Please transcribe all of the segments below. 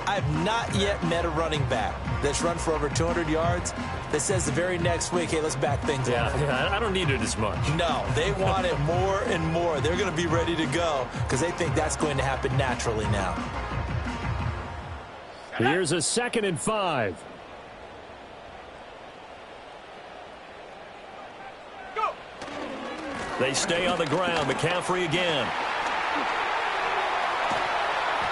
I've not yet met a running back that's run for over 200 yards that says the very next week, hey, let's back things up. Yeah, I don't need it as much. No, they want it more and more. They're going to be ready to go because they think that's going to happen naturally now. Here's a 2nd and 5. Go. They stay on the ground. McCaffrey again.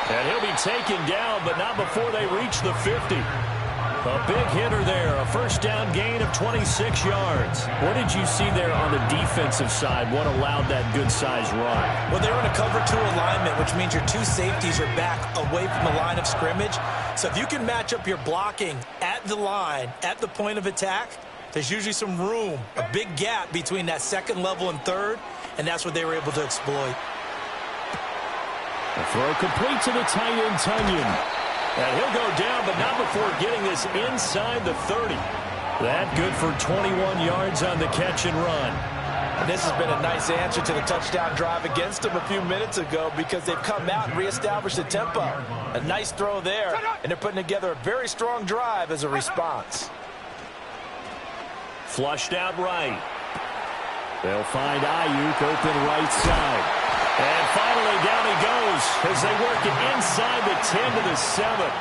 And he'll be taken down, but not before they reach the 50. A big hitter there, a first down gain of 26 yards. What did you see there on the defensive side? What allowed that good-sized run? Well, they were in a cover 2 alignment, which means your 2 safeties are back away from the line of scrimmage. So if you can match up your blocking at the line, at the point of attack, there's usually some room, a big gap between that 2nd level and 3rd, and that's what they were able to exploit. The throw complete to the tight end, Tunyon. And he'll go down, but not before getting this inside the 30. That good for 21 yards on the catch and run. And this has been a nice answer to the touchdown drive against them a few minutes ago because they've come out and reestablished the tempo. A nice throw there, and they're putting together a very strong drive as a response. Flushed out right. They'll find Ayuk open right side. And finally down he goes as they work it inside the 10 to the 7.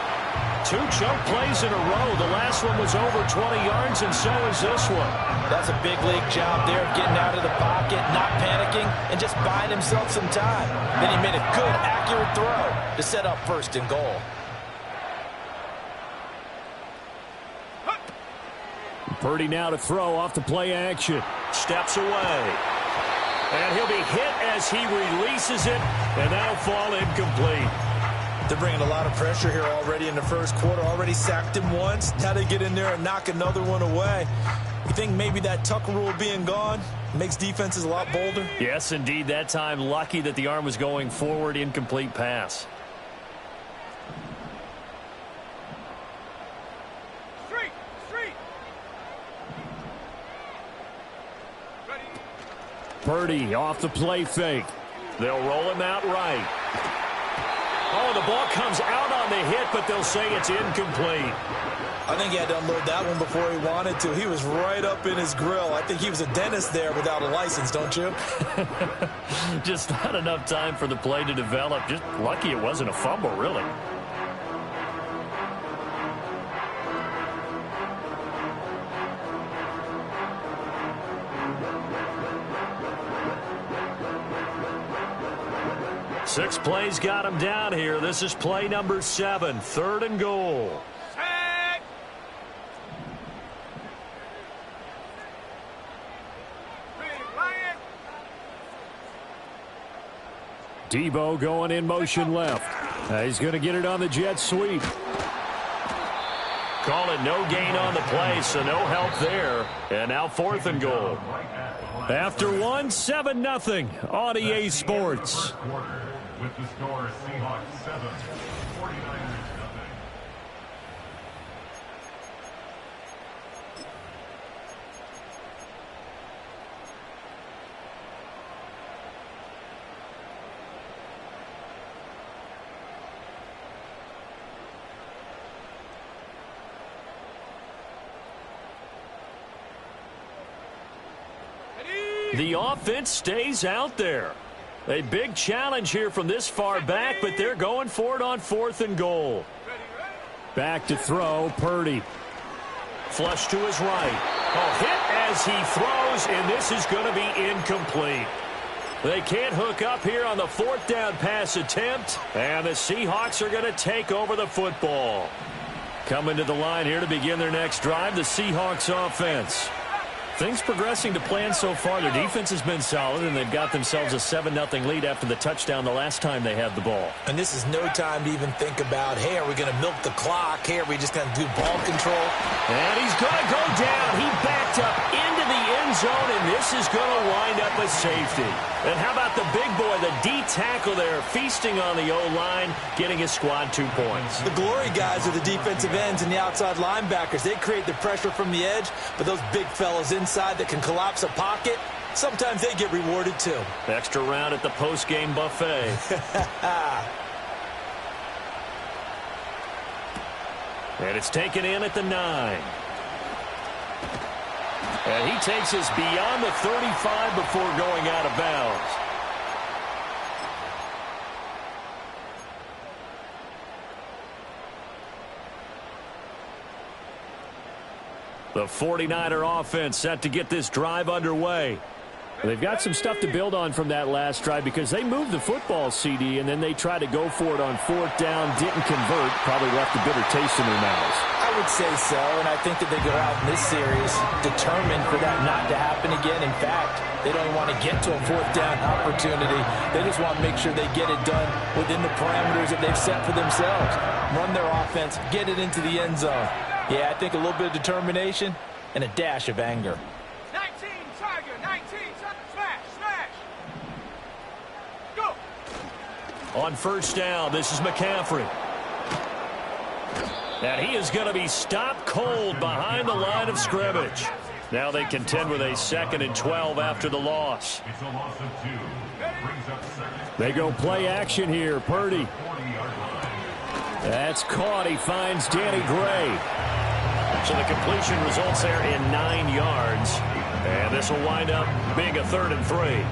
2 choke plays in a row. The last one was over 20 yards, and so is this one. That's a big league job there of getting out of the pocket, not panicking, and just buying himself some time. Then he made a good, accurate throw to set up 1st and goal. Purdy now to throw off the play action. Steps away. And he'll be hit as he releases it, and that'll fall incomplete. They're bringing a lot of pressure here already in the 1st quarter. Already sacked him once. Now they get in there and knock another one away. You think maybe that Tucker rule being gone makes defenses a lot bolder? Yes, indeed. That time, lucky that the arm was going forward. Incomplete pass. Purdy off the play fake. They'll roll him out right. Oh, the ball comes out on the hit, but they'll say it's incomplete. I think he had to unload that one before he wanted to. He was right up in his grill. I think he was a dentist there without a license, don't you? Just not enough time for the play to develop. Just lucky it wasn't a fumble, really. Six plays got him down here. This is play number 7, 3rd and goal. Debo going in motion left. He's going to get it on the jet sweep. Call it no gain on the play, so no help there. And now 4th and goal. After 1, 7-0 on EA Sports. With the score, Seahawks 7, 49ers 0. The offense stays out there. A big challenge here from this far back, but they're going for it on 4th and goal. Back to throw, Purdy. Flush to his right. Oh, hit as he throws, and this is going to be incomplete. They can't hook up here on the 4th down pass attempt, and the Seahawks are going to take over the football. Coming to the line here to begin their next drive, the Seahawks offense. Things progressing to plan so far. Their defense has been solid, and they've got themselves a 7-0 lead after the touchdown the last time they had the ball. And this is no time to even think about, hey, are we going to milk the clock? Hey, are we just going to do ball control? And he's going to go down. He backed up into the end zone, and this is going to wind up a safety. And how about the big boy, the D tackle there, feasting on the O-line, getting his squad 2 points. The glory guys are the defensive ends and the outside linebackers. They create the pressure from the edge, but those big fellas inside that can collapse a pocket, sometimes they get rewarded too. Extra round at the post-game buffet. And it's taken in at the 9. And he takes us beyond the 35 before going out of bounds. The 49er offense set to get this drive underway. They've got some stuff to build on from that last drive because they moved the football, CD, and then they tried to go for it on 4th down, didn't convert, probably left a bitter taste in their mouths. I would say so, and I think that they go out in this series determined for that not to happen again. In fact, they don't even want to get to a 4th down opportunity. They just want to make sure they get it done within the parameters that they've set for themselves. Run their offense, get it into the end zone. Yeah, I think a little bit of determination and a dash of anger. 19, Tiger, 19, smash, smash. Go. On 1st down, this is McCaffrey. And he is going to be stopped cold behind the line of scrimmage. Now they contend with a 2nd and 12 after the loss. It's a loss of 2. Brings up 2nd. They go play action here. Purdy. 40-yard line. That's caught. He finds Danny Gray. So the completion results there in 9 yards. And this will wind up being a 3rd and 3.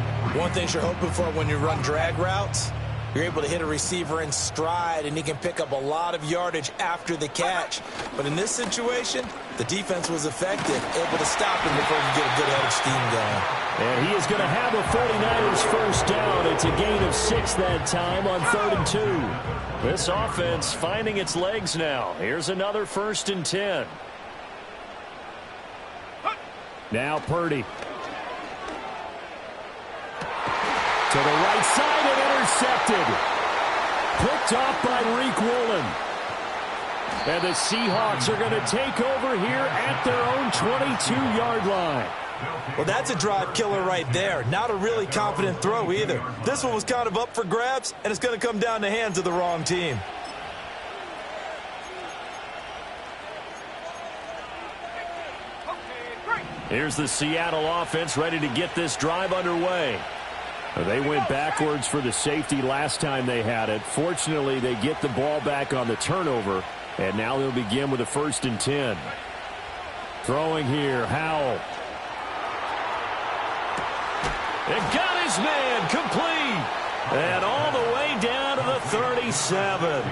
One thing you're hoping for when you run drag routes, you're able to hit a receiver in stride, and he can pick up a lot of yardage after the catch. But in this situation, the defense was effective, able to stop him before he could get a good head of steam going. And he is going to have a 49ers 1st down. It's a gain of 6 that time on 3rd and 2. This offense finding its legs now. Here's another 1st and 10. Now Purdy. To the right side and intercepted. Picked off by Reek Woolen. And the Seahawks are going to take over here at their own 22-yard line. Well, that's a drive killer right there. Not a really confident throw either. This one was kind of up for grabs, and it's going to come down the hands of the wrong team. Here's the Seattle offense ready to get this drive underway. They went backwards for the safety last time they had it. Fortunately, they get the ball back on the turnover, and now they'll begin with a 1st and 10. Throwing here, Howell. And got his man complete. And all the way down to the 37.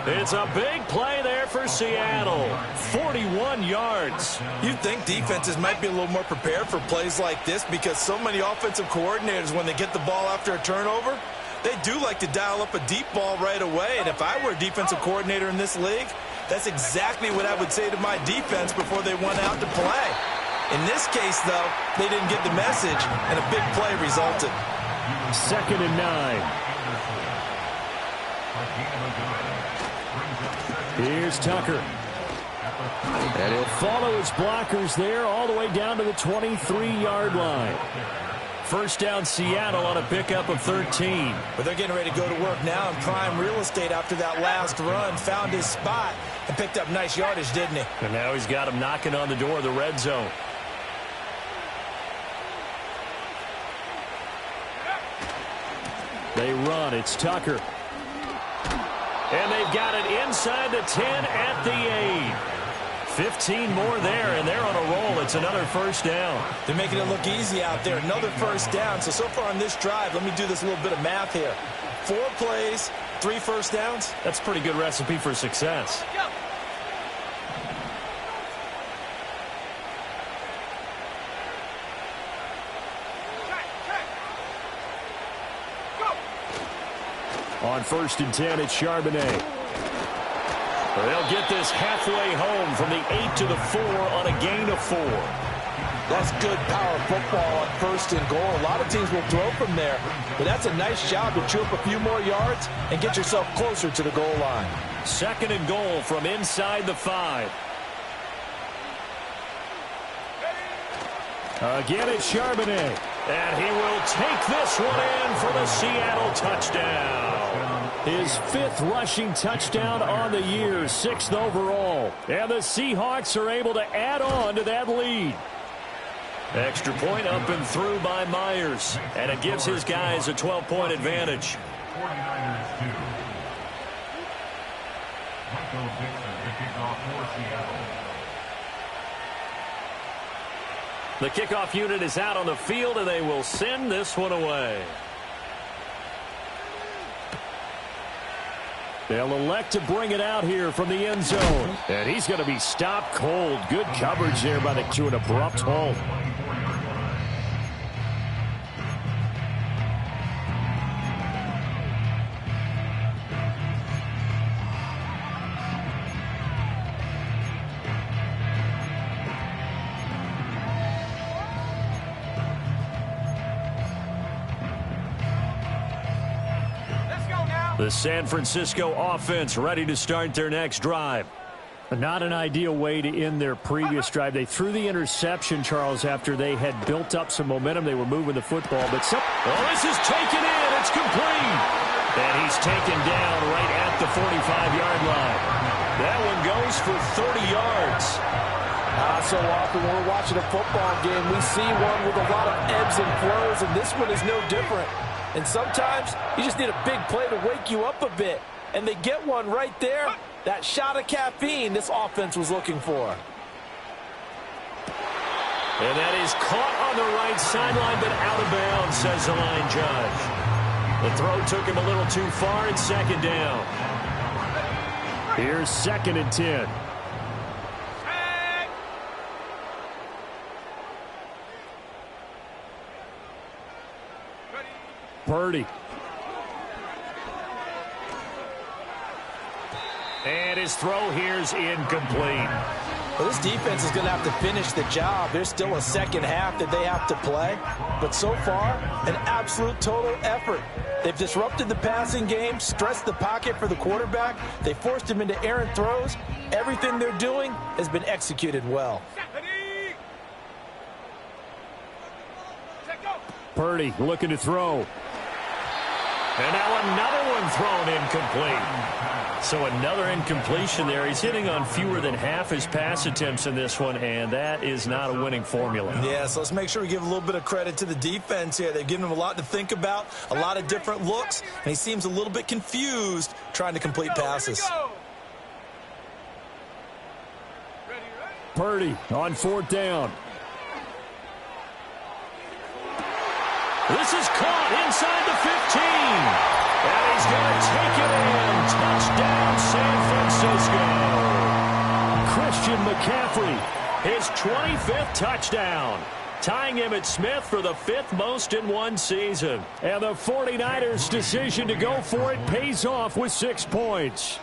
It's a big play there for Seattle. 41 yards. You'd think defenses might be a little more prepared for plays like this because so many offensive coordinators, when they get the ball after a turnover, they do like to dial up a deep ball right away. And if I were a defensive coordinator in this league, that's exactly what I would say to my defense before they went out to play. In this case, though, they didn't get the message, and a big play resulted. 2nd and 9. Here's Tucker. And he'll follow his blockers there all the way down to the 23-yard line. 1st down Seattle on a pickup of 13. But they're getting ready to go to work now in prime real estate after that last run. Found his spot and picked up nice yardage, didn't he? And now he's got him knocking on the door of the red zone. They run. It's Tucker. And they've got it inside the 10 at the 8. 15 more there, and they're on a roll. It's another 1st down. They're making it look easy out there. Another 1st down. So far on this drive, let me do this little bit of math here. 4 plays, 3 1st downs. That's a pretty good recipe for success. On 1st and 10, it's Charbonnet. They'll get this halfway home from the 8 to the 4 on a gain of 4. That's good power football on 1st and goal. A lot of teams will throw from there, but that's a nice job to chew up a few more yards and get yourself closer to the goal line. 2nd and goal from inside the 5. Again, it's Charbonnet. And he will take this one in for the Seattle touchdown. His 5th rushing touchdown on the year, 6th overall. And the Seahawks are able to add on to that lead. Extra point up and through by Myers. And it gives his guys a 12-point advantage. 49ers 2. Phil Dixon to kick off for Seattle. The kickoff unit is out on the field, and they will send this one away. They'll elect to bring it out here from the end zone. And he's going to be stopped cold. Good coverage there by the to an abrupt halt. The San Francisco offense ready to start their next drive. Not an ideal way to end their previous drive. They threw the interception, Charles, after they had built up some momentum. They were moving the football. But this is taken in. It's complete. And he's taken down right at the 45-yard line. That one goes for 30 yards. So often when we're watching a football game, we see one with a lot of ebbs and flows, and this one is no different. And sometimes you just need a big play to wake you up a bit. And they get one right there. That shot of caffeine this offense was looking for. And that is caught on the right sideline, but out of bounds, says the line judge. The throw took him a little too far, and second down. Here's 2nd and 10. Purdy. And his throw here's incomplete. Well, this defense is going to have to finish the job. There's still a second half that they have to play. But so far, an absolute total effort. They've disrupted the passing game, stressed the pocket for the quarterback. They forced him into errant throws. Everything they're doing has been executed well. Purdy looking to throw. And now another one thrown incomplete. So another incompletion there. He's hitting on fewer than half his pass attempts in this one, and that is not a winning formula. Yeah, so let's make sure we give a little bit of credit to the defense here. They've given him a lot to think about, a lot of different looks, and he seems a little bit confused trying to complete passes. Purdy on 4th down. This is caught inside the 15. And he's going to take it in. Touchdown, San Francisco. Christian McCaffrey, his 25th touchdown. Tying Emmitt Smith for the 5th most in one season. And the 49ers' decision to go for it pays off with 6 points.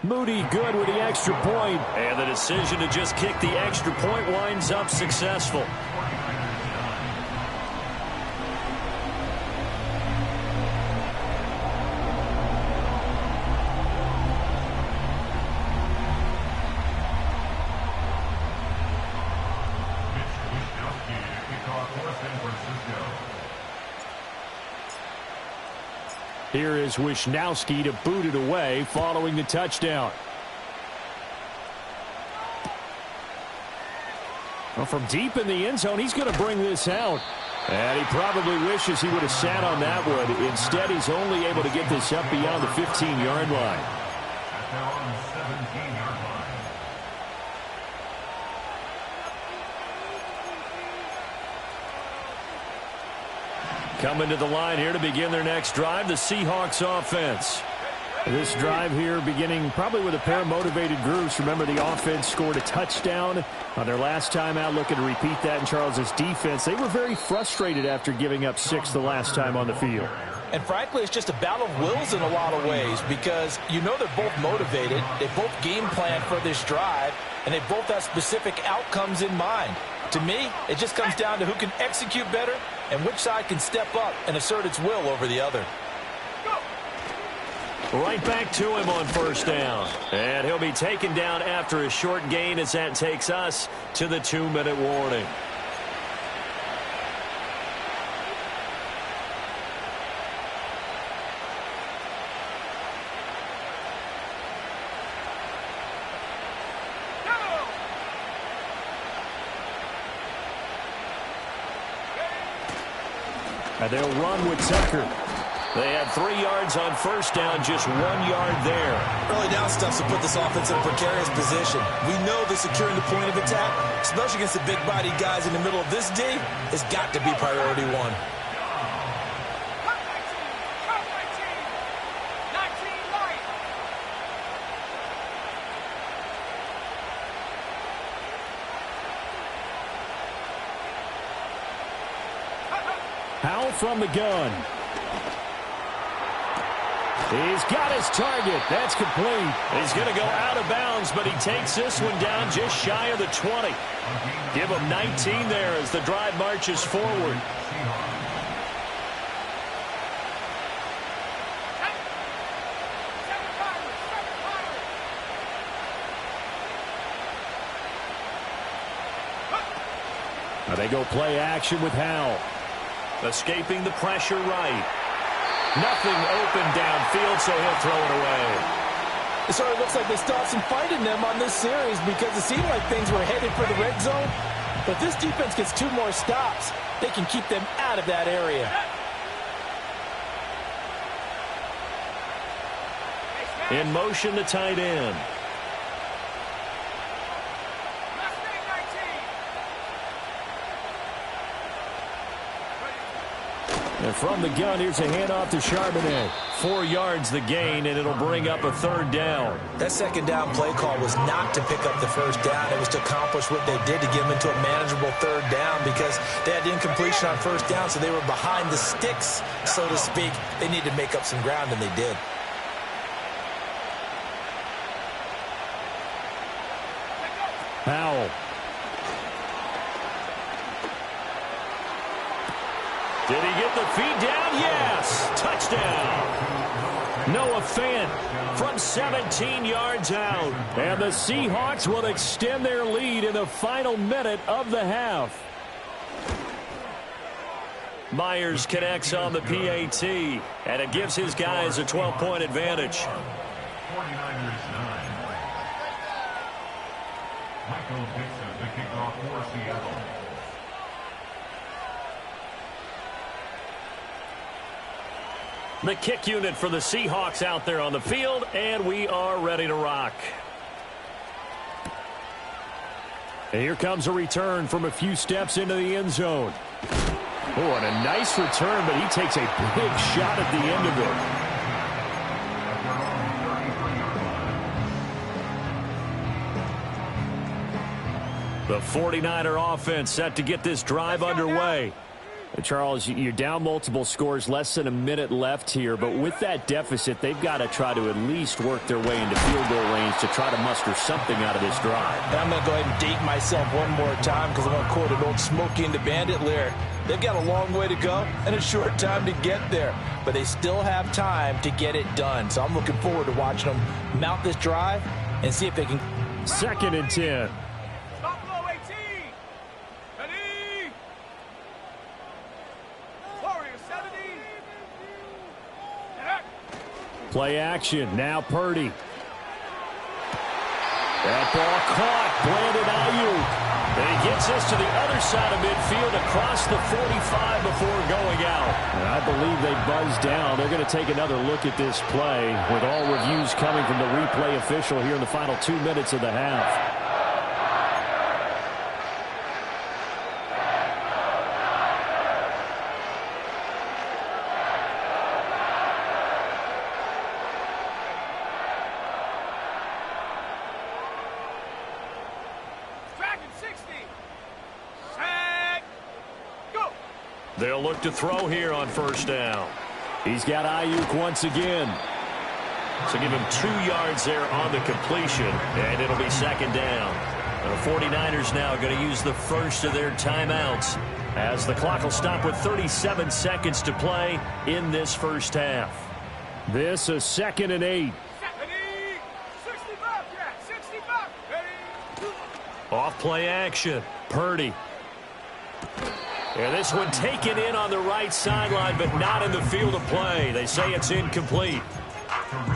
Moody good with the extra point. And the decision to just kick the extra point winds up successful. Here is Wisnowski to boot it away following the touchdown. Well, from deep in the end zone, he's going to bring this out. And he probably wishes he would have sat on that one. Instead, he's only able to get this up beyond the 15-yard line. Coming to the line here to begin their next drive, the Seahawks offense. This drive here beginning probably with a pair of motivated groups. Remember, the offense scored a touchdown on their last time out. Looking to repeat that in Charles's defense. They were very frustrated after giving up 6 the last time on the field. And frankly, it's just a battle of wills in a lot of ways because you know they're both motivated. They both game plan for this drive, and they both have specific outcomes in mind. To me, it just comes down to who can execute better and which side can step up and assert its will over the other. Right back to him on 1st down. And he'll be taken down after a short gain as that takes us to the 2-minute warning. And they'll run with Tucker. They had 3 yards on first down, just 1 yard there. Early down stuff to put this offense in a precarious position. We know that securing the point of attack, especially against the big-body guys in the middle of this D, has got to be priority one. Howell from the gun. He's got his target. That's complete. He's going to go out of bounds, but he takes this one down just shy of the 20. Give him 19 there as the drive marches forward. Now they go play action with Howell. Escaping the pressure right. Nothing open downfield, so he'll throw it away. It sort of looks like they still have some fight in them on this series because it seemed like things were headed for the red zone. But this defense gets 2 more stops. They can keep them out of that area. In motion, the tight end. And from the gun, here's a handoff to Charbonnet. 4 yards the gain, and it'll bring up a 3rd down. That 2nd down play call was not to pick up the 1st down. It was to accomplish what they did to get them into a manageable 3rd down because they had incompletion on 1st down, so they were behind the sticks, so to speak. They needed to make up some ground, and they did. Howell. Did he get the feed down? Yes! Touchdown! Noah Fant from 17 yards out. And the Seahawks will extend their lead in the final minute of the half. Myers connects on the PAT, and it gives his guys a 12-point advantage. 49ers 9. Michael Dixon, the kickoff for Seattle. The kick unit for the Seahawks out there on the field, and we are ready to rock. And here comes a return from a few steps into the end zone. Oh, and a nice return, but he takes a big shot at the end of it. The 49er offense set to get this drive underway. Charles, you're down multiple scores, less than a minute left here, but with that deficit, they've got to try to at least work their way into field goal range to try to muster something out of this drive. And I'm going to go ahead and date myself one more time because I'm going to quote an old Smokey and the Bandit lyric. They've got a long way to go and a short time to get there, but they still have time to get it done. So I'm looking forward to watching them mount this drive and see if they can. 2nd and 10. Play action. Now Purdy. That ball caught. Brandon Ayuk. And he gets this to the other side of midfield across the 45 before going out. And I believe they buzzed down. They're going to take another look at this play with all reviews coming from the replay official here in the final 2 minutes of the half. They'll look to throw here on 1st down. He's got Ayuk once again. So give him 2 yards there on the completion, and it'll be 2nd down. And the 49ers now going to use the first of their timeouts as the clock will stop with 37 seconds to play in this first half. This is 2nd and 8. Off play action. Purdy. And this one taken in on the right sideline, but not in the field of play. They say it's incomplete.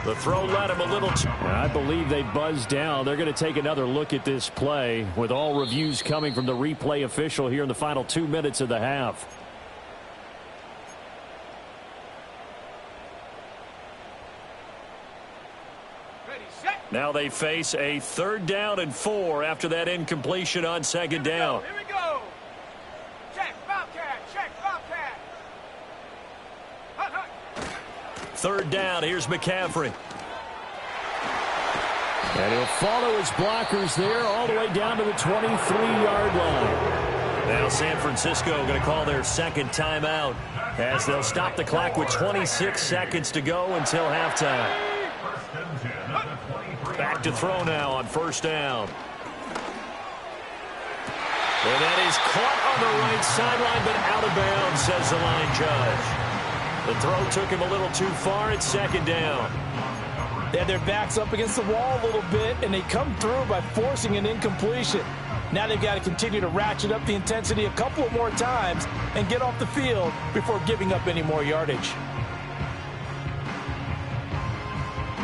The throw led him a little. I believe they buzzed down. They're going to take another look at this play with all reviews coming from the replay official here in the final 2 minutes of the half. Ready, set. Now they face a 3rd down and 4 after that incompletion on 2nd down. Here we go. Check, Bobcat. Check, Bobcat. Hut, hut. 3rd down. Here's McCaffrey. And he'll follow his blockers there all the way down to the 23-yard line. Now San Francisco going to call their 2nd timeout as they'll stop the clock with 26 seconds to go until halftime. Back to throw now on 1st down. And that is caught on the right sideline, but out of bounds, says the line judge. The throw took him a little too far at 2nd down. They had their backs up against the wall a little bit, and they come through by forcing an incompletion. Now they've got to continue to ratchet up the intensity a couple of more times and get off the field before giving up any more yardage.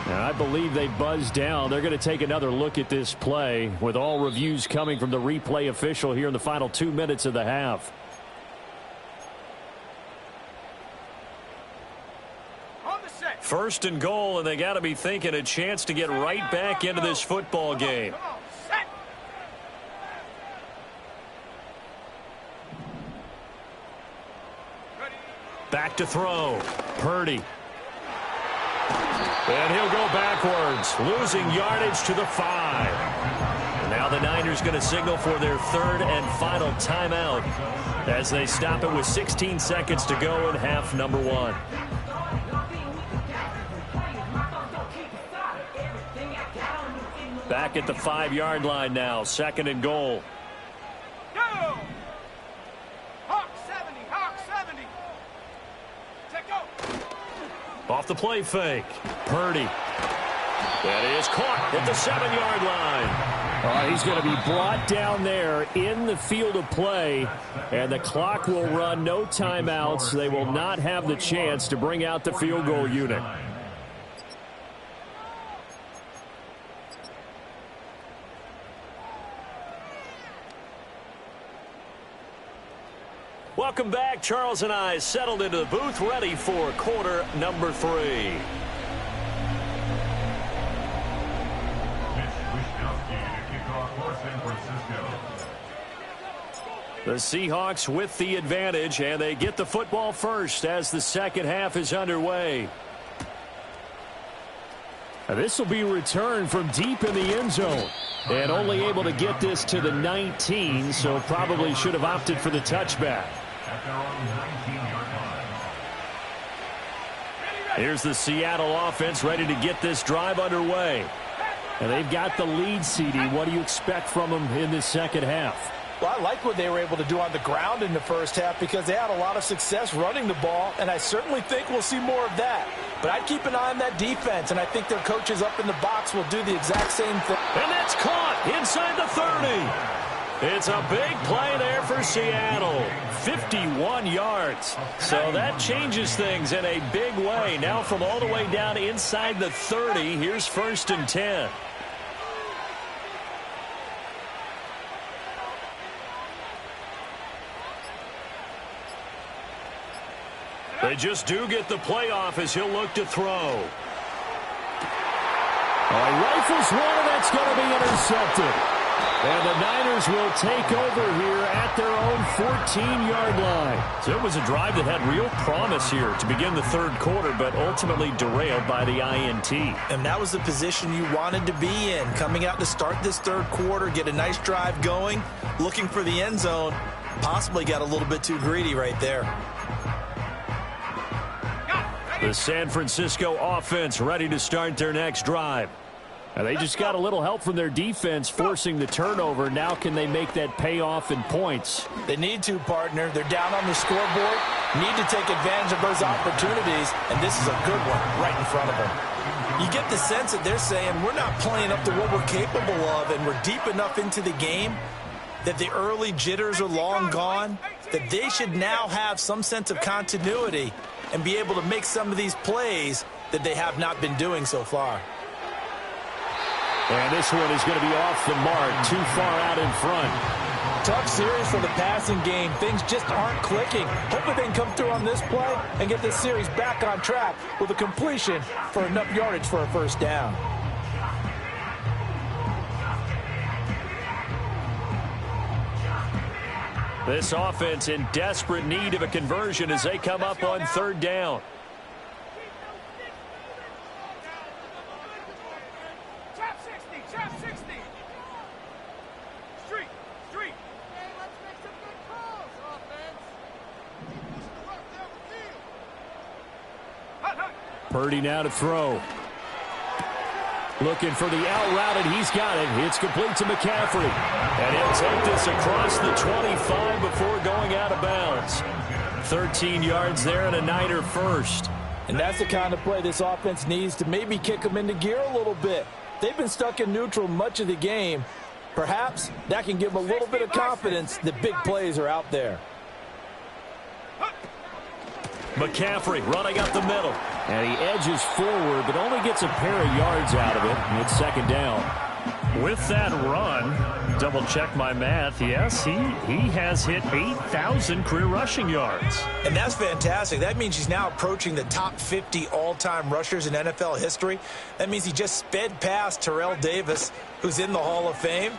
And I believe they buzzed down. They're going to take another look at this play with all reviews coming from the replay official here in the final 2 minutes of the half. On the set. 1st and goal, and they got to be thinking a chance to get right back into this football game. Come on, set. Ready. Back to throw. Purdy. And he'll go backwards, losing yardage to the 5. And now the Niners going to signal for their 3rd and final timeout as they stop it with 16 seconds to go in half number 1. Back at the 5-yard line now, 2nd and goal. Go. Hawk 70, Hawk 70. Take go. Off the play fake. Purdy. That is caught at the 7-yard line. He's going to be brought down there in the field of play, and the clock will run. No timeouts. They will not have the chance to bring out the field goal unit. Welcome back. Charles and I settled into the booth, ready for quarter number 3. The Seahawks with the advantage, and they get the football first as the 2nd half is underway. This will be returned from deep in the end zone. And only able to get this to the 19, so probably should have opted for the touchback. Here's the Seattle offense ready to get this drive underway. And they've got the lead, CD. What do you expect from them in this 2nd half? Well, I like what they were able to do on the ground in the 1st half because they had a lot of success running the ball, and I certainly think we'll see more of that. But I'd keep an eye on that defense, and I think their coaches up in the box will do the exact same thing. And that's caught inside the 30. It's a big play there for Seattle. 51 yards. So that changes things in a big way. Now from all the way down inside the 30, here's 1st and 10. They just do get the playoff as he'll look to throw. Rifles one, and that's going to be intercepted. And the Niners will take over here at their own 14-yard line. So it was a drive that had real promise here to begin the 3rd quarter, but ultimately derailed by the INT. And that was the position you wanted to be in. Coming out to start this 3rd quarter, get a nice drive going, looking for the end zone. Possibly got a little bit too greedy right there. The San Francisco offense ready to start their next drive. And they just got a little help from their defense forcing the turnover. Now can they make that payoff in points? They need to, partner. They're down on the scoreboard. Need to take advantage of those opportunities, and this is a good one right in front of them. You get the sense that they're saying we're not playing up to what we're capable of, and we're deep enough into the game that the early jitters are long gone, that they should now have some sense of continuity and be able to make some of these plays that they have not been doing so far. And this one is going to be off the mark, too far out in front. Tough series for the passing game. Things just aren't clicking. Hopefully they can come through on this play and get this series back on track with a completion for enough yardage for a 1st down. This offense in desperate need of a conversion as they come up on third down. Trap 60, trap 60. Street, street. Hey, let's make some good calls, offense. Hut, hut. Purdy now to throw. Looking for the out route, and he's got it. It's complete to McCaffrey. And he'll take this across the 25 before going out of bounds. 13 yards there and a Niner first. And that's the kind of play this offense needs to maybe kick them into gear a little bit. They've been stuck in neutral much of the game. Perhaps that can give them a little bit of confidence that big plays are out there. McCaffrey running up the middle. And he edges forward, but only gets a pair of yards out of it. And it's second down. With that run, double check my math. Yes, he has hit 8,000 career rushing yards. And that's fantastic. That means he's now approaching the top 50 all-time rushers in NFL history. That means he just sped past Terrell Davis, who's in the Hall of Fame.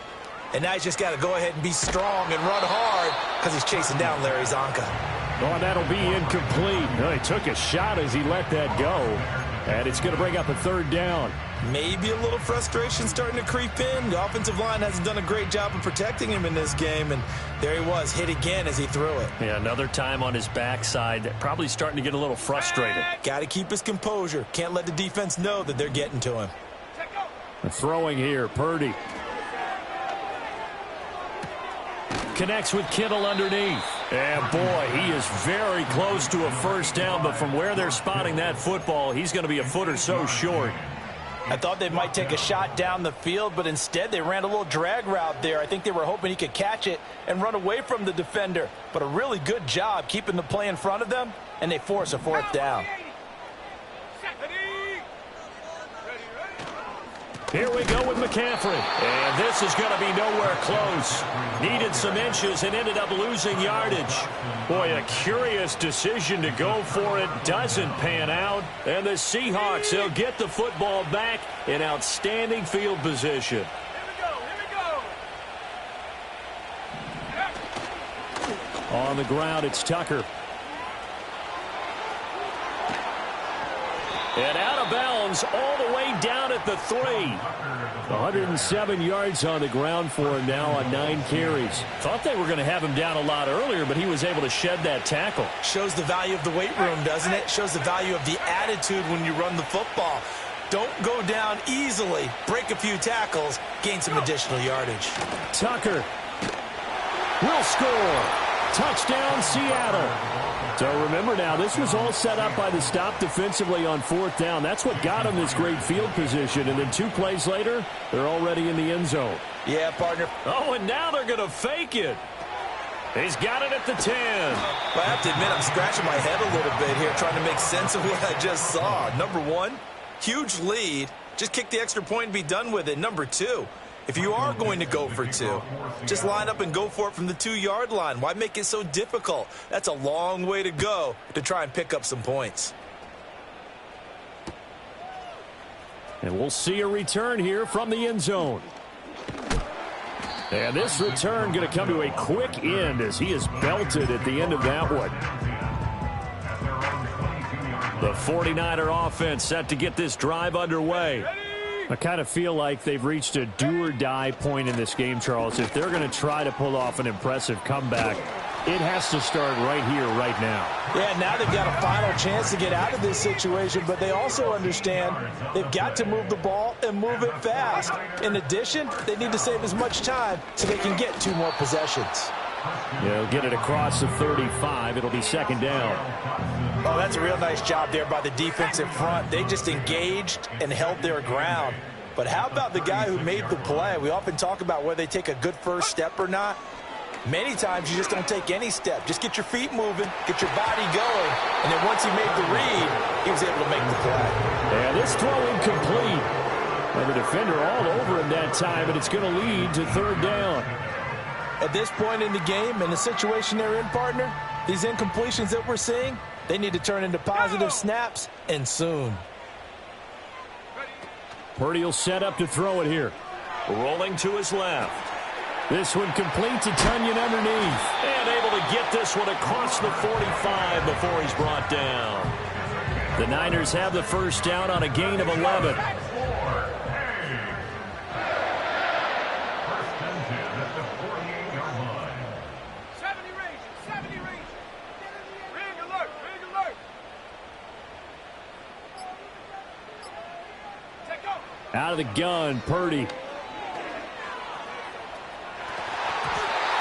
And now he's just got to go ahead and be strong and run hard because he's chasing down Larry Zonka. Oh, that'll be incomplete. No, he took a shot as he let that go. And it's going to bring up a third down. Maybe a little frustration starting to creep in. The offensive line hasn't done a great job of protecting him in this game. And there he was, hit again as he threw it. Yeah, another time on his backside. Probably starting to get a little frustrated. Got to keep his composure. Can't let the defense know that they're getting to him. Throwing here, Purdy. Connects with Kittle underneath. And boy, he is very close to a first down, but from where they're spotting that football, he's going to be a foot or so short. I thought they might take a shot down the field, but instead they ran a little drag route there. I think they were hoping he could catch it and run away from the defender. But a really good job keeping the play in front of them, and they force a fourth down. Here we go with McCaffrey. And this is going to be nowhere close. Needed some inches and ended up losing yardage. Boy, a curious decision to go for it. Doesn't pan out. And the Seahawks, they'll get the football back in outstanding field position. Here we go. On the ground, it's Tucker. And out of bounds all the way down at the 3. 107 yards on the ground for him now on 9 carries. Thought they were going to have him down a lot earlier, but he was able to shed that tackle. Shows the value of the weight room, doesn't it? Shows the value of the attitude when you run the football. Don't go down easily. Break a few tackles. Gain some additional yardage. Tucker will score. Touchdown, Seattle. So remember now, this was all set up by the stop defensively on fourth down. That's what got them this great field position. And then 2 plays later, they're already in the end zone. Yeah, partner. Oh, and now they're going to fake it. He's got it at the 10. Well, I have to admit, I'm scratching my head a little bit here trying to make sense of what I just saw. Number 1, huge lead. Just kick the extra point and be done with it. Number 2, if you are going to go for 2, just line up and go for it from the 2-yard line. Why make it so difficult? That's a long way to go to try and pick up some points. And we'll see a return here from the end zone. And this return going to come to a quick end as he is belted at the end of that one. The 49er offense set to get this drive underway. I kind of feel like they've reached a do-or-die point in this game, Charles. If they're going to try to pull off an impressive comeback, it has to start right here, right now. Yeah, now they've got a final chance to get out of this situation, but they also understand they've got to move the ball and move it fast. In addition, they need to save as much time so they can get 2 more possessions. They'll get it across the 35. It'll be second down. Oh, that's a real nice job there by the defensive front. They just engaged and held their ground. But how about the guy who made the play? We often talk about whether they take a good first step or not. Many times you just don't take any step. Just get your feet moving, get your body going, and then once he made the read, he was able to make the play. And this throw incomplete. And the defender all over him that time, and it's going to lead to third down. At this point in the game, in the situation they're in, partner, these incompletions that we're seeing, they need to turn into positive snaps, and soon. Purdy will set up to throw it here. Rolling to his left. This one complete to Tunyon underneath. And able to get this one across the 45 before he's brought down. The Niners have the first down on a gain of 11. Out of the gun, Purdy.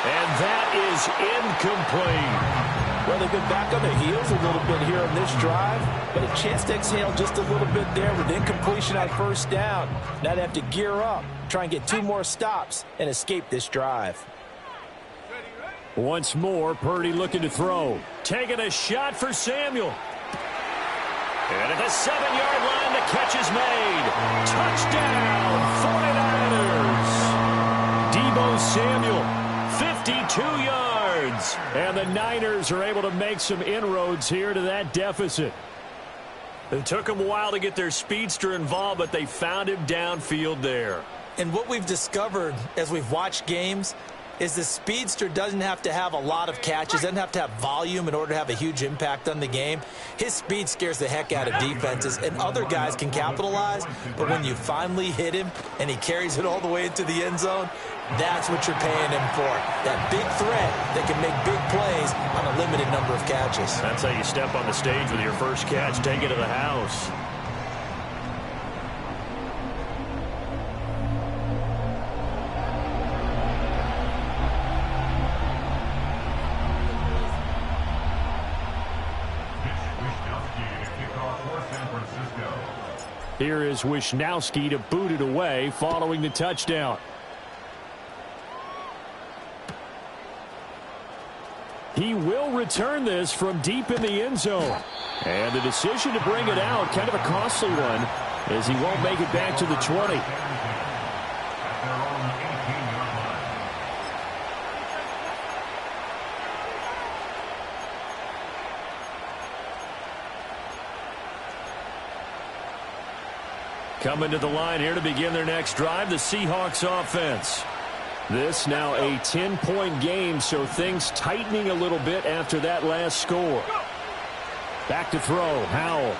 And that is incomplete. Well, they've been back on their heels a little bit here on this drive, but a chance to exhale just a little bit there with incompletion on first down. Now they have to gear up, try and get 2 more stops, and escape this drive. Once more, Purdy looking to throw. Taking a shot for Samuel. And at the 7-yard line, the catch is made. Touchdown, 49ers. Deebo Samuel, 52 yards. And the Niners are able to make some inroads here to that deficit. It took them a while to get their speedster involved, but they found him downfield there. And what we've discovered as we've watched games is the speedster doesn't have to have a lot of catches, doesn't have to have volume in order to have a huge impact on the game. His speed scares the heck out of defenses, and other guys can capitalize, but when you finally hit him and he carries it all the way into the end zone, that's what you're paying him for. That big threat that can make big plays on a limited number of catches. That's how you step on the stage with your first catch, take it to the house. Here is Wisnowski to boot it away following the touchdown. He will return this from deep in the end zone. And the decision to bring it out, kind of a costly one, as he won't make it back to the 20. Coming to the line here to begin their next drive, the Seahawks offense. This now a 10-point game, so things tightening a little bit after that last score. Back to throw, Howell.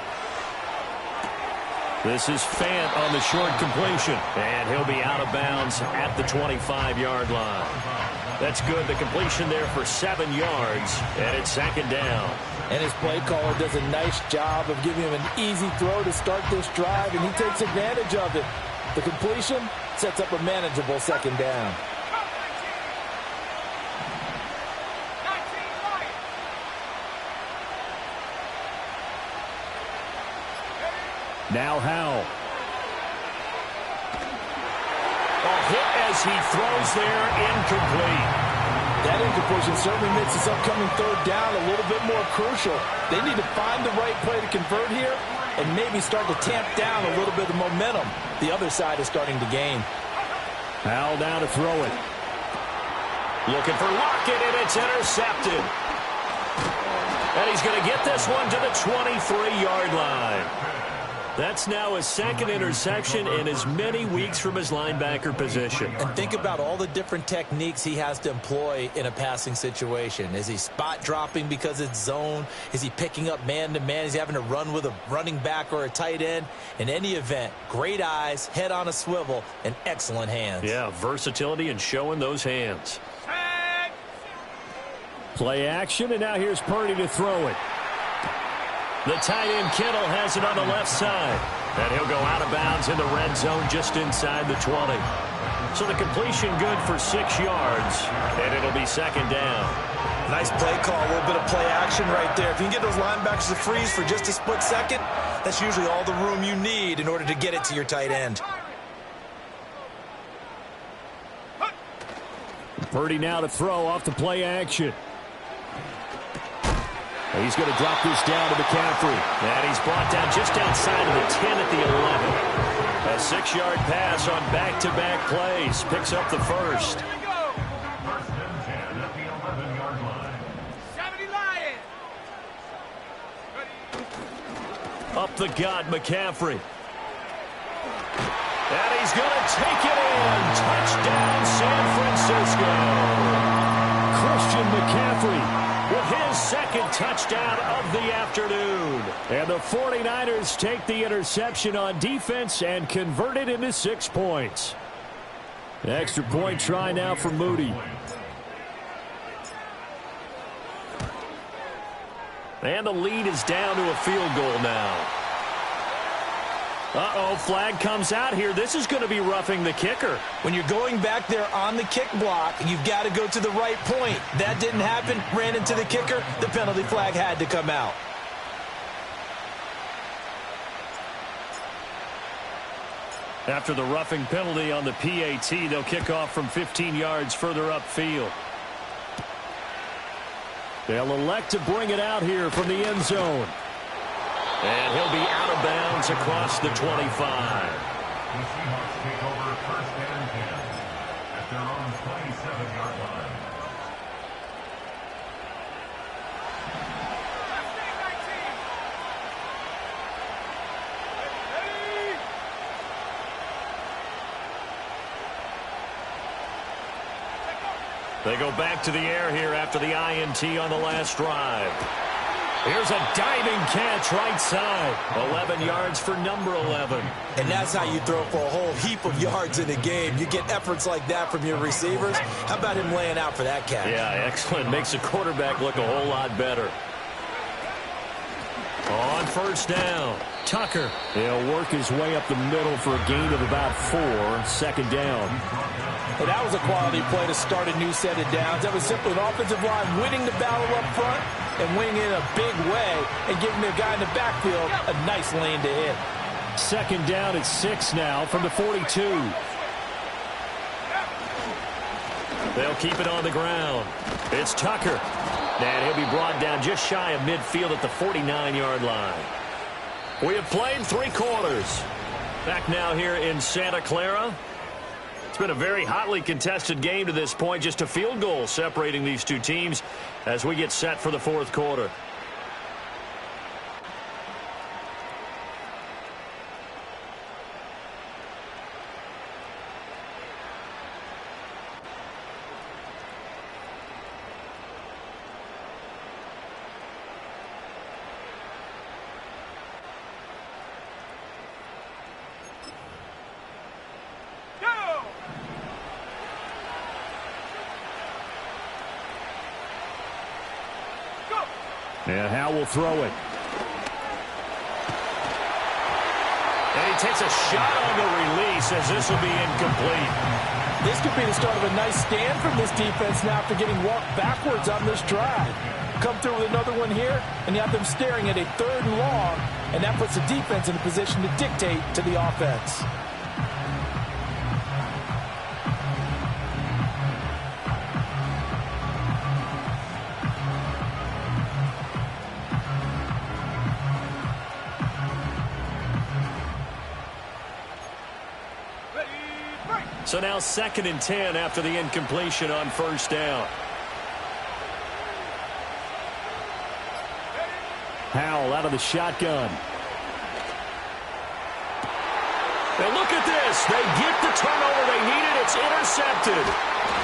This is Fant on the short completion. And he'll be out of bounds at the 25-yard line. That's good. The completion there for 7 yards, and it's 2nd down. And his play caller does a nice job of giving him an easy throw to start this drive, and he takes advantage of it. The completion sets up a manageable 2nd down. Now Howell. A hit as he throws there, incomplete. That incompletion certainly makes this upcoming 3rd down a little bit more crucial. They need to find the right play to convert here and maybe start to tamp down a little bit of momentum. The other side is starting to gain. Howell now to throw it. Looking for Lockett, and it's intercepted. And he's going to get this one to the 23-yard line. That's now his 2nd interception in as many weeks from his linebacker position. And think about all the different techniques he has to employ in a passing situation. Is he spot dropping because it's zone? Is he picking up man-to-man? Is he having to run with a running back or a tight end? In any event, great eyes, head on a swivel, and excellent hands. Yeah, versatility and showing those hands. Play action, and now here's Purdy to throw it. The tight end Kittle has it on the left side. And he'll go out of bounds in the red zone just inside the 20. So the completion good for 6 yards. And it'll be 2nd down. Nice play call, a little bit of play action right there. If you can get those linebackers to freeze for just a split second, that's usually all the room you need in order to get it to your tight end. Purdy now to throw off the play action. He's going to drop this down to McCaffrey. And he's brought down just outside of the 10 at the 11. A 6-yard pass on back-to-back plays. Picks up the first. First and 10 at the 11-yard line. 70 Lions. Up the gut, McCaffrey. And he's going to take it in. Touchdown, San Francisco. Christian McCaffrey with his second touchdown of the afternoon. And the 49ers take the interception on defense and convert it into 6 points. Extra point try now for Moody. And the lead is down to a field goal now. Uh-oh, flag comes out here. This is going to be roughing the kicker. When you're going back there on the kick block, you've got to go to the right point. That didn't happen. Ran into the kicker. The penalty flag had to come out. After the roughing penalty on the PAT, they'll kick off from 15 yards further upfield. They'll elect to bring it out here from the end zone. And he'll be out of bounds across the 25. The Seahawks take over first and 10 at their own 27-yard line. They go back to the air here after the INT on the last drive. Here's a diving catch right side. 11 yards for number 11. And that's how you throw for a whole heap of yards in a game. You get efforts like that from your receivers. How about him laying out for that catch? Yeah, excellent. Makes the quarterback look a whole lot better. On first down, Tucker. He'll work his way up the middle for a gain of about 4. Second down. Well, that was a quality play to start a new set of downs. That was simply an offensive line winning the battle up front and winning in a big way and giving their guy in the backfield a nice lane to hit. Second down at 6 now from the 42. They'll keep it on the ground. It's Tucker. And he'll be brought down just shy of midfield at the 49-yard line. We have played 3 quarters. Back now here in Santa Clara. It's been a very hotly contested game to this point. Just a field goal separating these two teams as we get set for the fourth quarter. And Howe will throw it. And he takes a shot on the release as this will be incomplete. This could be the start of a nice stand from this defense now after getting walked backwards on this drive. Come through with another one here, and you have them staring at a 3rd and long, and that puts the defense in a position to dictate to the offense. So now 2nd and 10 after the incompletion on first down. Howell out of the shotgun. And look at this. They get the turnover they needed. It's intercepted.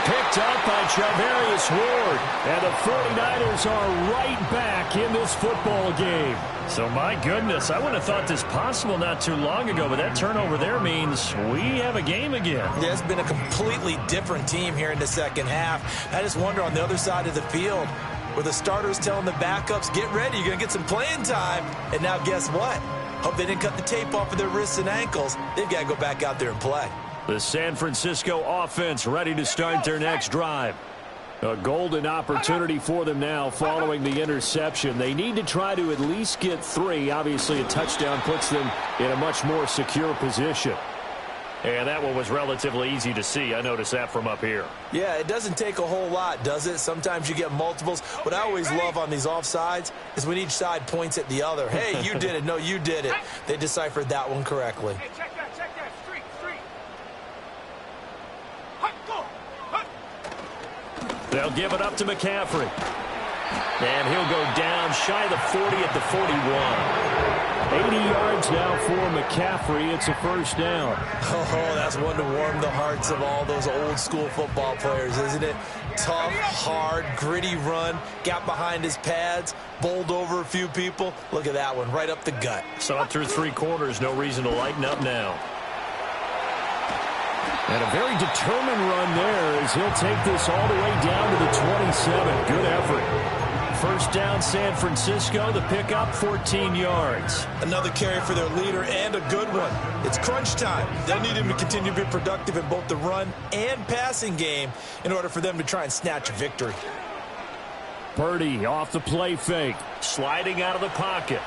Picked up by Charvarius Ward. And the 49ers are right back in this football game. So, my goodness, I wouldn't have thought this possible not too long ago, but that turnover there means we have a game again. Yeah, it's been a completely different team here in the second half. I just wonder on the other side of the field, where the starters telling the backups, get ready, you're going to get some playing time. And now guess what? Hope they didn't cut the tape off of their wrists and ankles. They've got to go back out there and play. The San Francisco offense ready to start their next drive. A golden opportunity for them now following the interception. They need to try to at least get 3. Obviously, a touchdown puts them in a much more secure position. And that one was relatively easy to see. I noticed that from up here. Yeah, it doesn't take a whole lot, does it? Sometimes you get multiples. What I always love on these offsides is when each side points at the other. Hey, you did it. No, you did it. They deciphered that one correctly. Hey, check that. Street. They'll give it up to McCaffrey. And he'll go down shy of the 40 at the 41. 80 yards now for McCaffrey. It's a first down. Oh, that's one to warm the hearts of all those old school football players, isn't it? Tough, hard, gritty run. Got behind his pads, bowled over a few people. Look at that one, right up the gut. Saw it through 3 quarters. No reason to lighten up now. And a very determined run there as he'll take this all the way down to the 27. Good effort. First down, San Francisco. The pickup, 14 yards. Another carry for their leader and a good one. It's crunch time. They'll need him to continue to be productive in both the run and passing game in order for them to try and snatch a victory. Purdy off the play fake. Sliding out of the pocket.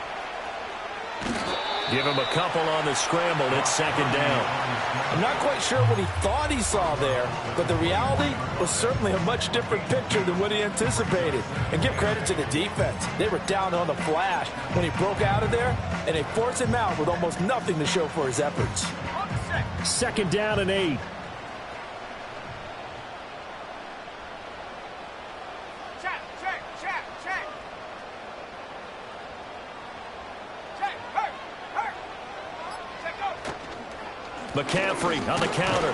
Give him a couple on the scramble. It's second down. I'm not quite sure what he thought he saw there, but the reality was certainly a much different picture than what he anticipated. And give credit to the defense. They were down on the flash when he broke out of there, and they forced him out with almost nothing to show for his efforts. Second down and 8. McCaffrey on the counter.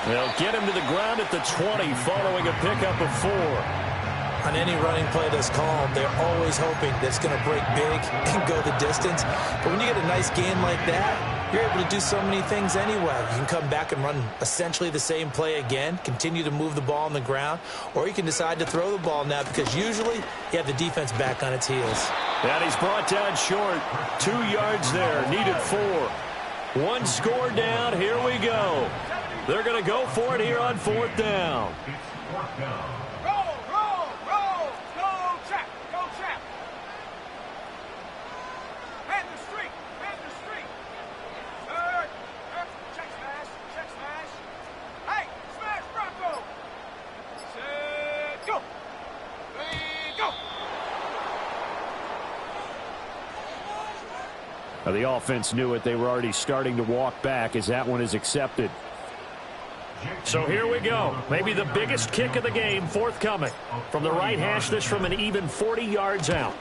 They'll get him to the ground at the 20 following a pickup of 4. On any running play that's called, they're always hoping that it's going to break big and go the distance. But when you get a nice gain like that, you're able to do so many things anyway. You can come back and run essentially the same play again, continue to move the ball on the ground, or you can decide to throw the ball now because usually you have the defense back on its heels. And he's brought down short. 2 yards there, needed 4. 1 score down, here we go. They're going to go for it here on 4th down. Roll, roll, roll. Go, Jack. Go, Jack. Man the street. Man the street. Third. Check smash. Check smash. Hey, smash Bronco. Set, go. 3, go. Now, the offense knew it. They were already starting to walk back as that one is accepted. So here we go. Maybe the biggest kick of the game forthcoming. From the right hash, this from an even 40 yards out.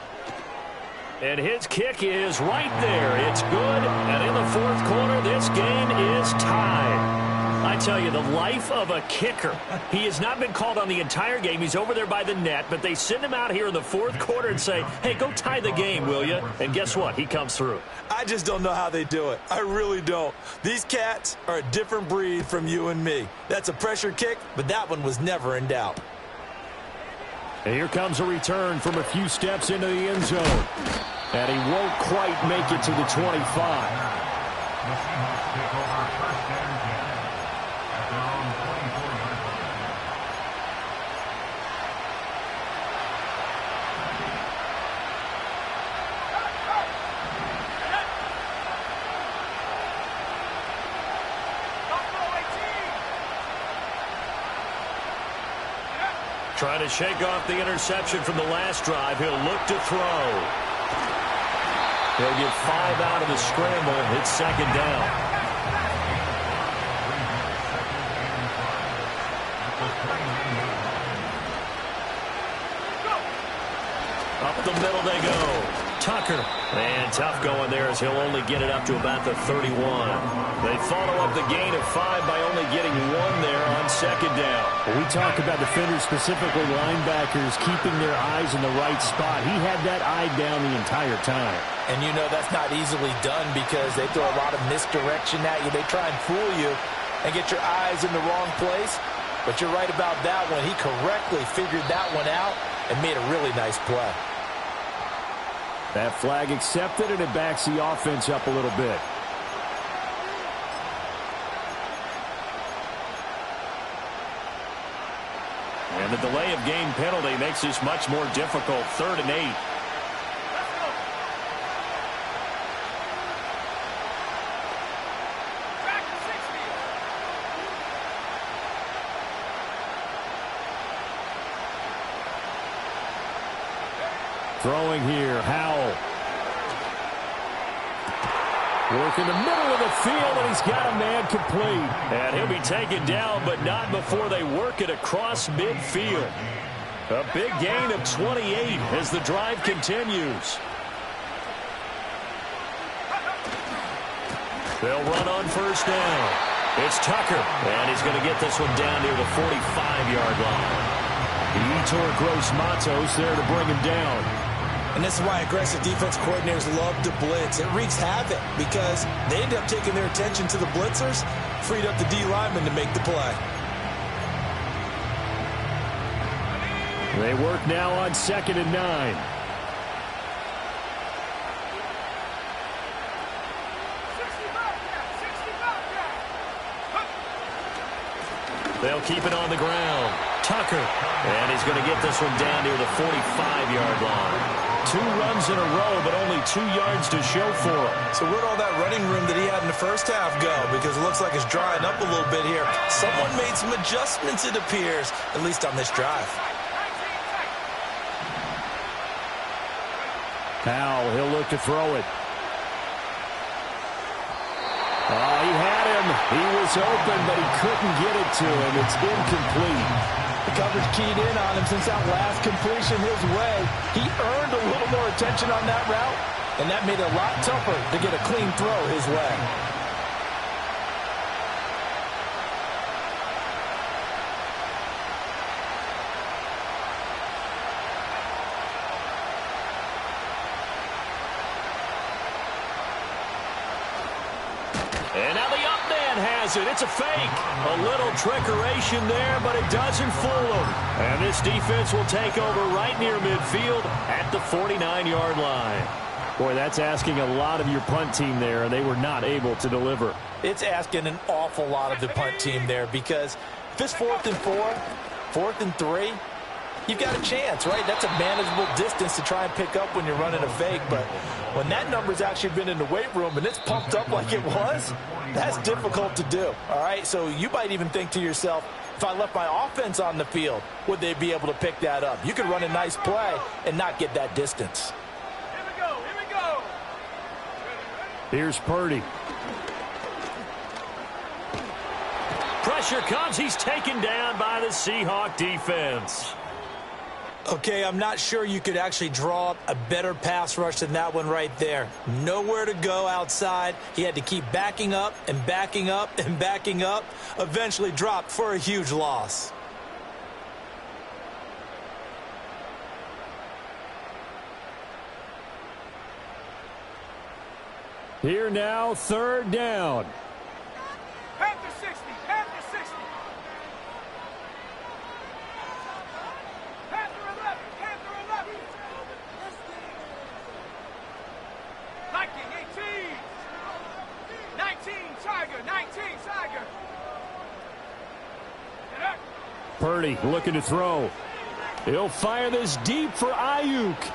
And his kick is right there. It's good. And in the 4th quarter, this game is tied. I tell you, the life of a kicker. He has not been called on the entire game. He's over there by the net, but they send him out here in the 4th quarter and say, hey, go tie the game, will you? And guess what? He comes through. I just don't know how they do it. I really don't. These cats are a different breed from you and me. That's a pressure kick, but that one was never in doubt. And here comes a return from a few steps into the end zone. And he won't quite make it to the 25. Trying to shake off the interception from the last drive. He'll look to throw. He'll get 5 out of the scramble. It's second down. Up the middle they go. Tucker. And tough going there as he'll only get it up to about the 31. They follow up the gain of 5 by only getting 1 there on second down. When we talk about defenders, specifically linebackers, keeping their eyes in the right spot, he had that eye down the entire time. And you know that's not easily done because they throw a lot of misdirection at you. They try and fool you and get your eyes in the wrong place. But you're right about that one. He correctly figured that one out and made a really nice play. That flag accepted, and it backs the offense up a little bit. And the delay of game penalty makes this much more difficult. 3rd and 8. Throwing here, Howell. Work in the middle of the field, and he's got a man complete. And he'll be taken down, but not before they work it across midfield. A big gain of 28 as the drive continues. They'll run on first down. It's Tucker, and he's going to get this one down near the 45-yard line. Yetur Gross-Matos there to bring him down. And this is why aggressive defense coordinators love to blitz. It wreaks havoc because they end up taking their attention to the blitzers, freed up the D lineman to make the play. They work now on 2nd and 9. They'll keep it on the ground. Tucker. And he's going to get this one down near the 45-yard line. 2 runs in a row, but only 2 yards to show for him. So where'd all that running room that he had in the first half go? Because it looks like it's drying up a little bit here. Someone made some adjustments, it appears, at least on this drive. Powell, he'll look to throw it. Oh, he had him. He was open, but he couldn't get it to him. It's incomplete. The coverage keyed in on him since that last completion his way. He earned a little more attention on that route, and that made it a lot tougher to get a clean throw his way. And now the up man has it. It's a fake. A little trickeration there, but it doesn't fool him. And this defense will take over right near midfield at the 49-yard line. Boy, that's asking a lot of your punt team there, and they were not able to deliver. It's asking an awful lot of the punt team there because if it's 4th and 4, 4th and 3, you've got a chance, right? That's a manageable distance to try and pick up when you're running a fake. But when that number's actually been in the weight room and it's pumped up like it was, that's difficult to do, all right? So you might even think to yourself, if I left my offense on the field, would they be able to pick that up? You could run a nice play and not get that distance. Here we go, here we go. Here's Purdy. Pressure comes. He's taken down by the Seahawk defense. Okay, I'm not sure you could actually draw up a better pass rush than that one right there. Nowhere to go outside. He had to keep backing up and backing up and backing up. Eventually dropped for a huge loss. Here now, 3rd down. Panther 60, Panther 60. Panther 11, Panther 11. Lightning 18. 19, Tiger, 19, Tiger. Get up. Purdy looking to throw. He'll fire this deep for Ayuk.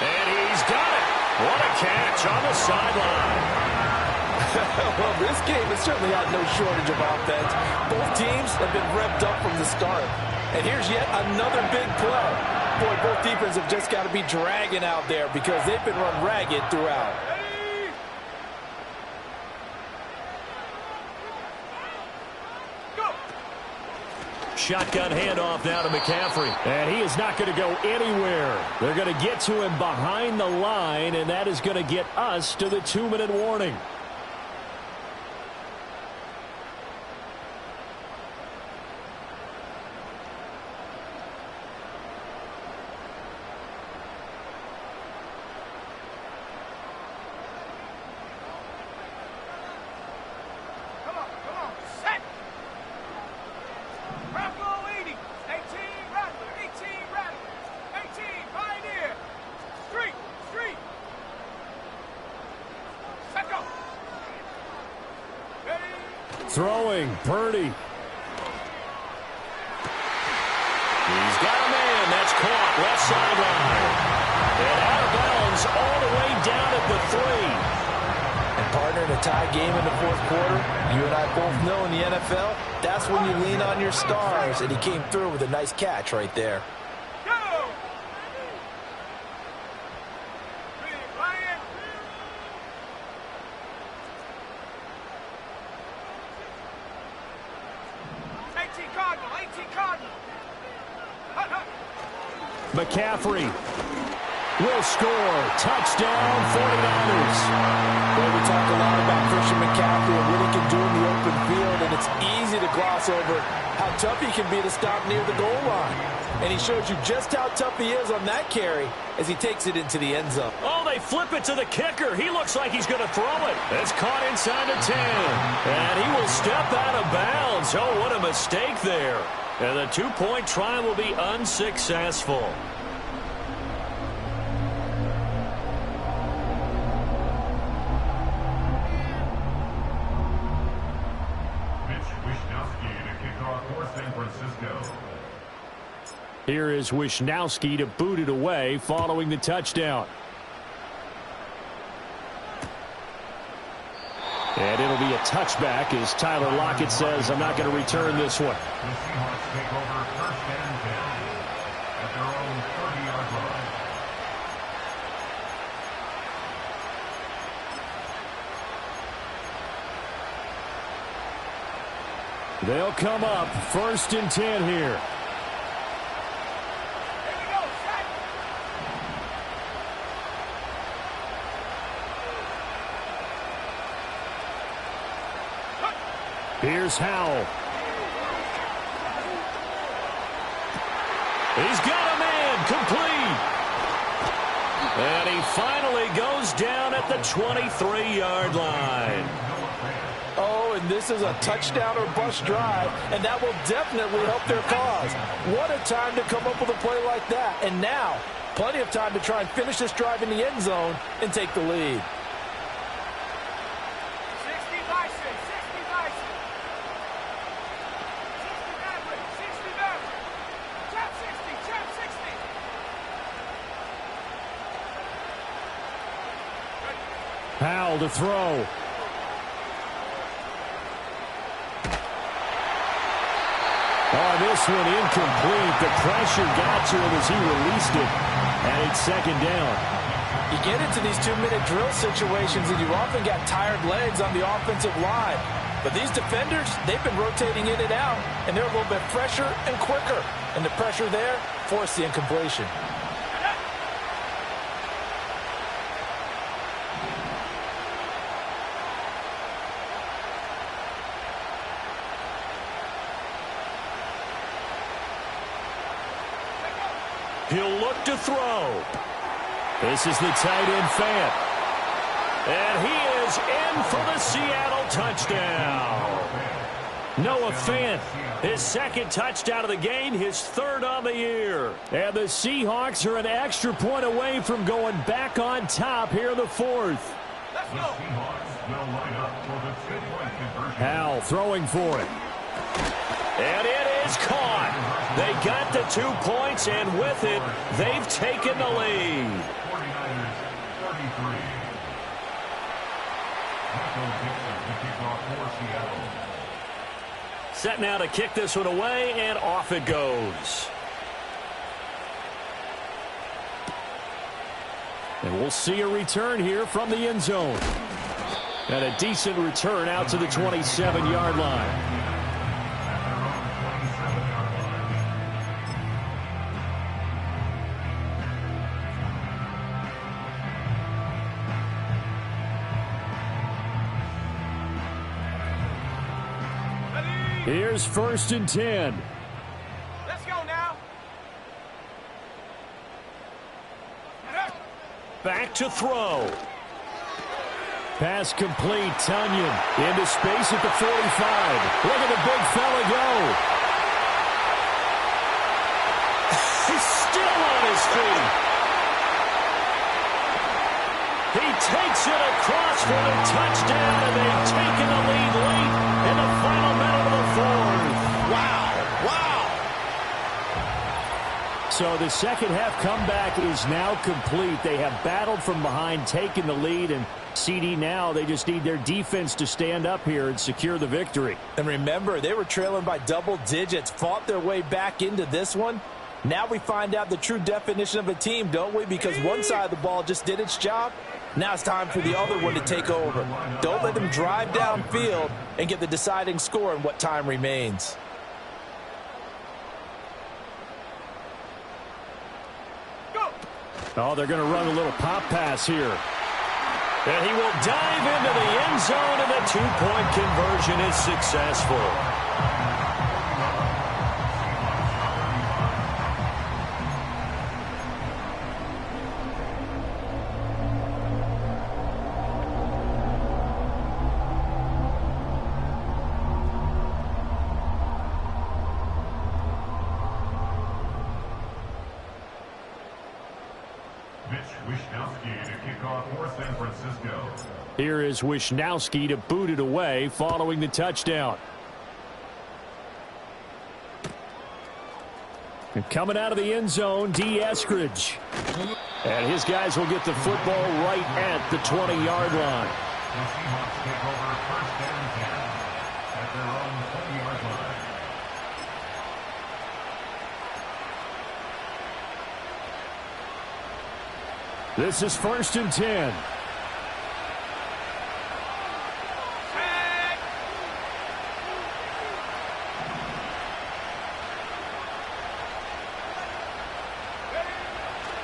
And he's got it. What a catch on the sideline. Well, this game has certainly had no shortage of offense. Both teams have been revved up from the start. And here's yet another big play. Boy, both defenses have just got to be dragging out there because they've been run ragged throughout. Ready? Go. Shotgun handoff now to McCaffrey. And he is not going to go anywhere. They're going to get to him behind the line, and that is going to get us to the 2-minute warning. Come on, set. Bravo 80, 18 Rattler, 18 Rattler, 18 Pioneer. Street. Set go. Ready? Throwing, Purdy. He's got a man. That's caught. Left sideline. And out of bounds all the way down at the 3. And partner, in a tie game in the 4th quarter, you and I both know in the NFL, that's when you lean on your stars. And he came through with a nice catch right there. Go. Ready, Ryan. Cardinal. Hut. McCaffrey. will score. Touchdown, 49ers. Well, we talk a lot about Christian McCaffrey and what he can do in the open field, and it's easy to gloss over how tough he can be to stop near the goal line. And he shows you just how tough he is on that carry as he takes it into the end zone. Oh, they flip it to the kicker. He looks like he's going to throw it. It's caught inside the 10. And he will step out of bounds. Oh, what a mistake there. And the two-point try will be unsuccessful. Here is Wisnowski to boot it away following the touchdown. And it'll be a touchback as Tyler Lockett says, I'm not going to return this one. The Seahawks take over first and 10 at their own 30-yard line. They'll come up first and 10 here. Here's Howell. He's got a man complete. And he finally goes down at the 23-yard line. Oh, and this is a touchdown or bust drive, and that will definitely help their cause. What a time to come up with a play like that. And now, plenty of time to try and finish this drive in the end zone and take the lead. Howell to throw. Oh, this one incomplete. The pressure got to him as he released it. And it's second down. You get into these 2-minute drill situations and you often got tired legs on the offensive line. But these defenders, they've been rotating in and out, and they're a little bit fresher and quicker. And the pressure there forced the incompletion. He'll look to throw. This is the tight end Fant. And he is in for the Seattle touchdown. Noah Fant, his second touchdown of the game, his third on the year. And the Seahawks are an extra point away from going back on top here in the fourth. Let's go. Howell throwing for it. And it is caught. They got the 2 points, and with it, they've taken the lead. 49ers 33. Michael Dixon to kick off for Seattle. Set now to kick this one away, and off it goes. And we'll see a return here from the end zone. And a decent return out to the 27-yard line. Here's first and 10. Let's go now. Back to throw. Pass complete. Tunyon into space at the 45. Look at the big fella go. He's still on his feet. He takes it across for the touchdown, and they've taken the lead late in the final minute of the fourth. Wow. So the second half comeback is now complete. They have battled from behind, taken the lead, and CD now, they just need their defense to stand up here and secure the victory. And remember, they were trailing by double digits, fought their way back into this one. Now we find out the true definition of a team, don't we? Because one side of the ball just did its job. Now it's time for the other one to take over. Don't let them drive downfield and get the deciding score in what time remains. Go. Oh, they're going to run a little pop pass here. And he will dive into the end zone, and the two-point conversion is successful. Here is Wisnowski to boot it away following the touchdown. And coming out of the end zone, D. Eskridge. And his guys will get the football right at the 20-yard line. The Seahawks take over first and 10 at their own 20-yard line. This is first and 10.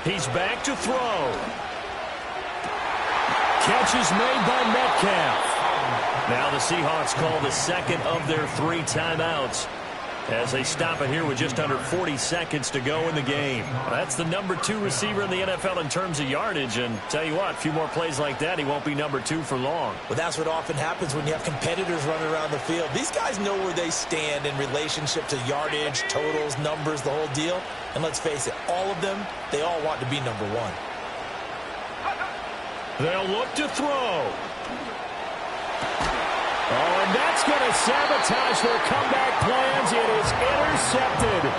He's back to throw. Catch is made by Metcalf. Now the Seahawks call the second of their 3 timeouts as they stop it here with just under 40 seconds to go in the game. That's the number 2 receiver in the NFL in terms of yardage, and tell you what, a few more plays like that, he won't be number 2 for long. Well, that's what often happens when you have competitors running around the field. These guys know where they stand in relationship to yardage, totals, numbers, the whole deal. And let's face it, all of them, they all want to be number 1. They'll look to throw. Oh, and that's going to sabotage their comeback plans. It is intercepted.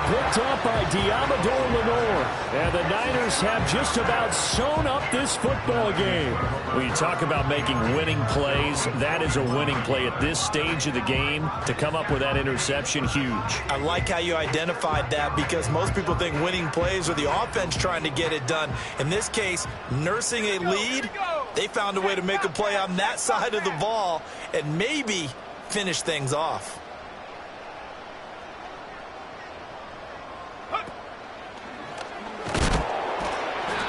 Picked up by Diamador Lenore. And the Niners have just about sewn up this football game. When you talk about making winning plays, that is a winning play at this stage of the game. To come up with that interception, huge. I like how you identified that because most people think winning plays are the offense trying to get it done. In this case, nursing a lead, they found a way to make a play on that side of the ball and maybe finish things off.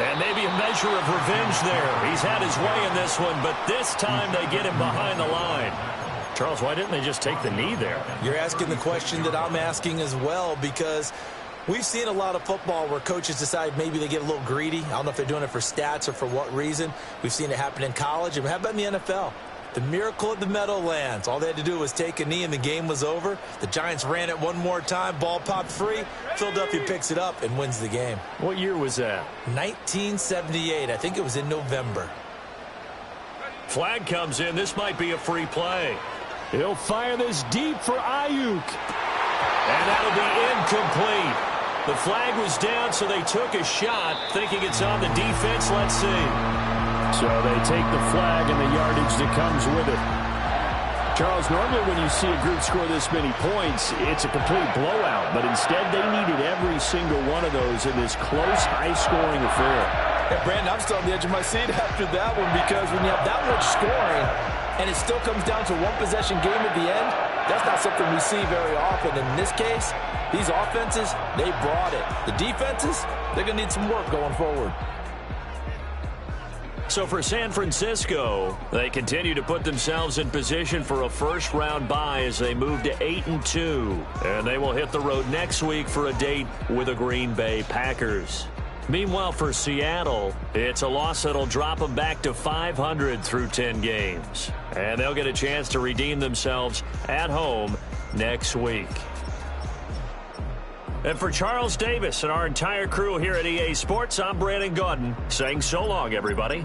And maybe a measure of revenge there. He's had his way in this one, but this time they get him behind the line. Charles, why didn't they just take the knee there? You're asking the question that I'm asking as well, because we've seen a lot of football where coaches decide maybe they get a little greedy. I don't know if they're doing it for stats or for what reason. We've seen it happen in college. And how about in the NFL? The miracle of the Meadowlands. All they had to do was take a knee and the game was over. The Giants ran it one more time. Ball popped free. Philadelphia picks it up and wins the game. What year was that? 1978. I think it was in November. Flag comes in. This might be a free play. He'll fire this deep for Ayuk. And that'll be incomplete. The flag was down, so they took a shot, thinking it's on the defense. Let's see. So they take the flag and the yardage that comes with it. Charles, normally when you see a group score this many points, it's a complete blowout. But instead, they needed every single one of those in this close, high-scoring affair. Yeah, Brandon, I'm still on the edge of my seat after that one because when you have that much scoring and it still comes down to one possession game at the end, that's not something we see very often. In this case, these offenses, they brought it. The defenses, they're going to need some work going forward. So for San Francisco, they continue to put themselves in position for a first-round bye as they move to 8-2. And they will hit the road next week for a date with the Green Bay Packers. Meanwhile, for Seattle, it's a loss that'll drop them back to 500 through 10 games. And they'll get a chance to redeem themselves at home next week. And for Charles Davis and our entire crew here at EA Sports, I'm Brandon Gaudin saying so long, everybody.